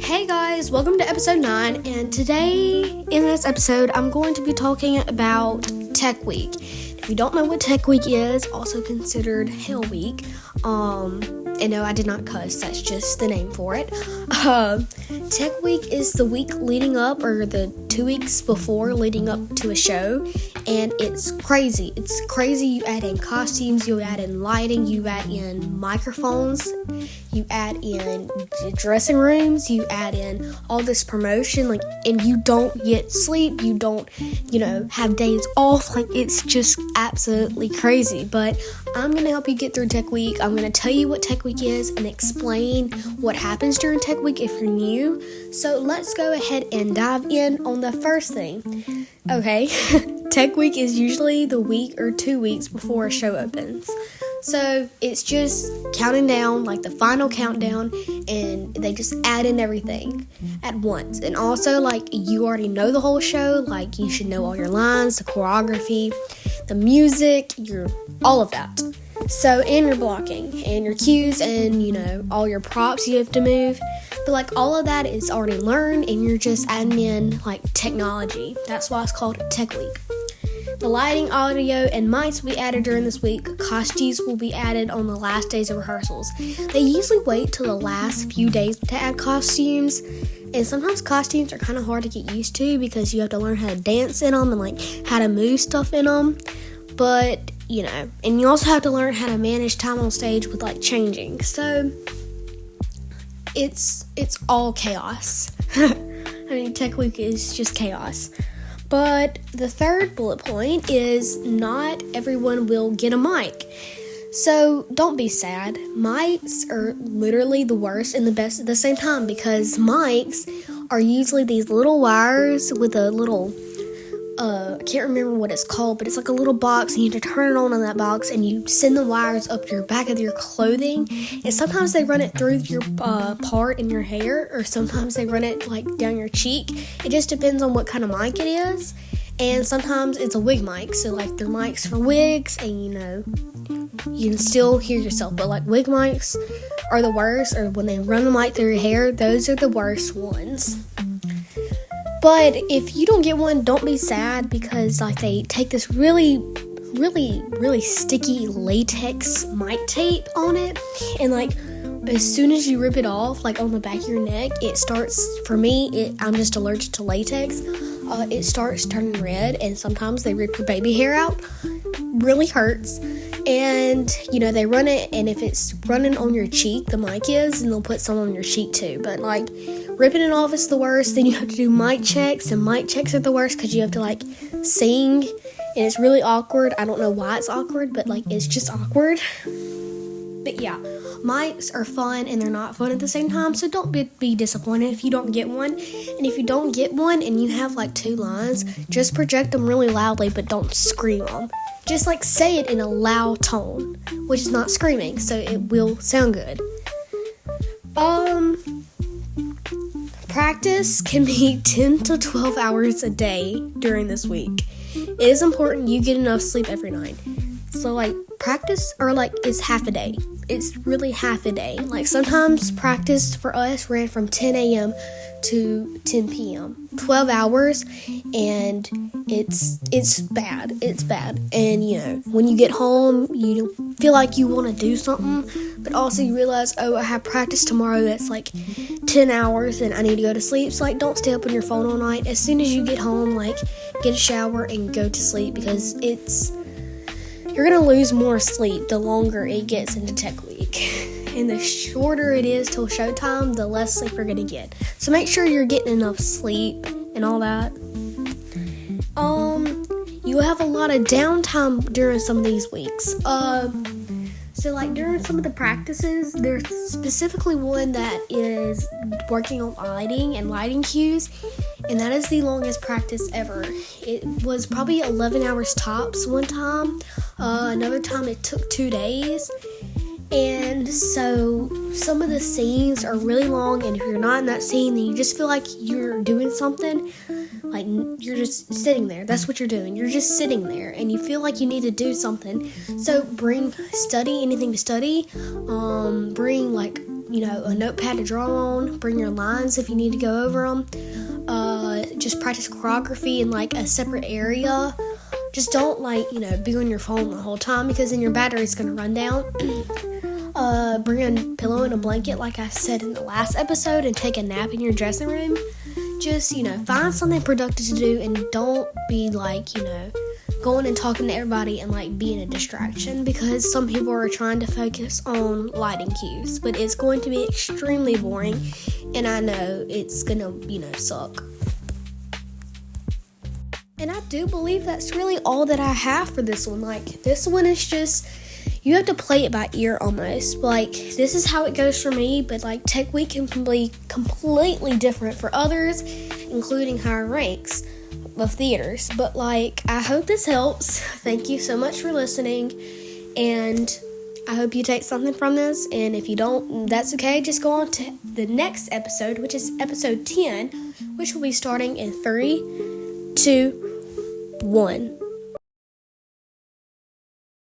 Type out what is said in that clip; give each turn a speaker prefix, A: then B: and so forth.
A: Hey guys, welcome to episode 9, and today in this episode I'm going to be talking about Tech Week. If you don't know what Tech Week is, also considered Hell Week, and no, I did not cuss, that's just the name for it. Tech Week is the week leading up, or the 2 weeks before leading up to a show, and it's crazy. It's crazy. You add in costumes, you add in lighting, you add in microphones, you add in dressing rooms, you add in all this promotion, and you don't get sleep, you don't, have days off, it's just absolutely crazy. But I'm going to help you get through Tech Week. I'm going to tell you what Tech Week is and explain what happens during Tech Week if you're new. So let's go ahead and dive in on the first thing. Okay, Tech Week is usually the week or 2 weeks before a show opens. So it's just counting down, the final countdown, and they just add in everything at once. And also, you already know the whole show, you should know all your lines, the choreography, the music, all of that. So, and your blocking, and your cues, and, all your props you have to move. But, all of that is already learned, and you're just adding in, technology. That's why it's called Tech Week. The lighting, audio, and mics will be added during this week. Costumes will be added on the last days of rehearsals. They usually wait till the last few days to add costumes. And sometimes costumes are kind of hard to get used to because you have to learn how to dance in them and, how to move stuff in them. But, and you also have to learn how to manage time on stage with, changing. So, it's all chaos. Tech Week is just chaos. But the third bullet point is not everyone will get a mic. So don't be sad. Mics are literally the worst and the best at the same time because mics are usually these little wires with a little, I can't remember what it's called, but it's like a little box and you have to turn it on in that box and you send the wires up your back of your clothing, and sometimes they run it through your part in your hair, or sometimes they run it down your cheek. It just depends on what kind of mic it is, and sometimes it's a wig mic, so they're mics for wigs, and you can still hear yourself, but wig mics are the worst, or when they run the mic through your hair, those are the worst ones. But if you don't get one, don't be sad because they take this really, really, really sticky latex mic tape on it, and as soon as you rip it off, on the back of your neck, it starts, for me, I'm just allergic to latex, it starts turning red, and sometimes they rip your baby hair out. Really hurts. And, they run it, and if it's running on your cheek, the mic is, and they'll put some on your cheek too. But, ripping it off is the worst. Then you have to do mic checks, and mic checks are the worst because you have to, sing, and it's really awkward. I don't know why it's awkward, but, it's just awkward. But, yeah, mics are fun, and they're not fun at the same time, so don't be disappointed if you don't get one. And if you don't get one and you have, 2 lines, just project them really loudly, but don't scream them. Just, say it in a loud tone, which is not screaming, so it will sound good. Practice can be 10 to 12 hours a day during this week. It is important you get enough sleep every night. So, practice, or, it's half a day. It's really half a day. Sometimes practice for us ran from 10 a.m. to 10 p.m. 12 hours, and it's bad. It's bad. And, when you get home, you feel like you want to do something, but also you realize, I have practice tomorrow that's 10 hours, and I need to go to sleep. So, don't stay up on your phone all night. As soon as you get home, get a shower and go to sleep, because you're going to lose more sleep the longer it gets into Tech Week. And the shorter it is till showtime, the less sleep you're going to get. So make sure you're getting enough sleep and all that. You have a lot of downtime during some of these weeks. So during some of the practices, there's specifically one that is working on lighting and lighting cues, and that is the longest practice ever. It was probably 11 hours tops one time. Another time it took 2 days. And so some of the scenes are really long, and if you're not in that scene, then you just feel like you're doing something. You're just sitting there. That's what you're doing. You're just sitting there, and you feel like you need to do something. So bring anything to study. Bring a notepad to draw on. Bring your lines if you need to go over them. Just practice choreography in like a separate area. Just don't be on your phone the whole time, because then your battery's gonna run down. Bring a pillow and a blanket like I said in the last episode, and take a nap in your dressing room. Just, find something productive to do, and don't be going and talking to everybody and being a distraction, because some people are trying to focus on lighting cues, but it's going to be extremely boring, and I know it's gonna, suck. And I do believe that's really all that I have for this one. This one is just, you have to play it by ear almost. This is how it goes for me, but Tech Week can be completely different for others, including higher ranks of theaters. But I hope this helps. Thank you so much for listening, and I hope you take something from this. And if you don't, that's okay. Just go on to the next episode, which is episode 10, which will be starting in 3, 2, 1.